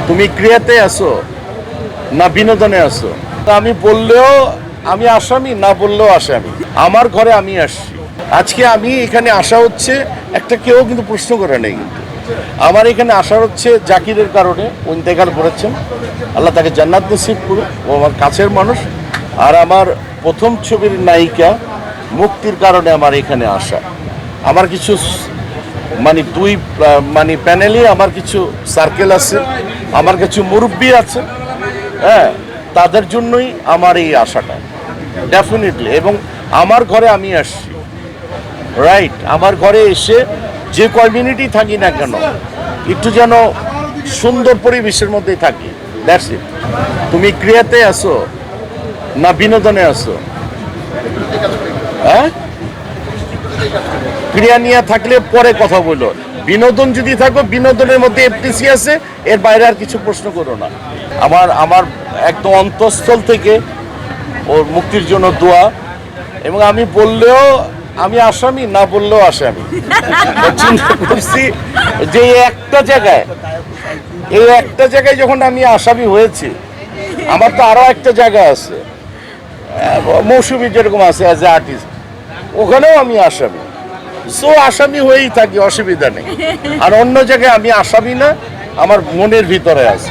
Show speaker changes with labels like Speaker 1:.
Speaker 1: তুমি ক্রিয়াতে আসো না বিনোদনে আসো? আমি বললেও আমি আসামি, না বললেও আসামি। আমার ঘরে আমি আসছি। আজকে আমি এখানে আসা হচ্ছে, একটা কেউ কিন্তু প্রশ্ন করে নেই, কিন্তু আমার এখানে আসা হচ্ছে জাকিরের কারণে। ও ইন্তেকাল করেছেন, আল্লাহ তাকে জান্নাত নসিব করুক। ও আমার কাছের মানুষ। আর আমার প্রথম ছবির নায়িকা মুক্তির কারণে আমার এখানে আসা। আমার কিছু দুই প্যানেলে আমার কিছু সার্কেল আছে, আমার কিছু মুরব্বী আছে, হ্যাঁ, তাদের জন্যই আমার এই আশাটা ডেফিনেটলি। এবং আমার ঘরে আমি আসছি, রাইট। আমার ঘরে এসে যে কমিউনিটি থাকি না কেন, একটু যেন সুন্দর পরিবেশের মধ্যেই থাকি, দ্যাটস ইট। তুমি ক্রিয়াতে আসো না বিনোদনে আসো? হ্যাঁ, ক্রিয়া নিয়ে থাকলে পরে কথা বলো। বিনোদন যদি থাকো, বিনোদনের মধ্যে এফটিসি আছে, এর বাইরে আর কিছু প্রশ্ন করো না। আমার একদম অন্তঃস্থল থেকে ওর মুক্তির জন্য দোয়া। এবং আমি বললেও আমি আসামি, না বললেও আসামি। চিন্তা করছি যে এই একটা জায়গায় যখন আমি আসামি হয়েছি, আমার তো আরো একটা জায়গা আছে, মৌসুমী যেরকম আছে অ্যাজ এ আর্টিস্ট, ওখানেও আমি আসামি। সো আসামি হয়েই থাকি, অসুবিধা নেই। আর অন্য জায়গায় আমি আসামি না, আমার মনের ভিতরে আছে।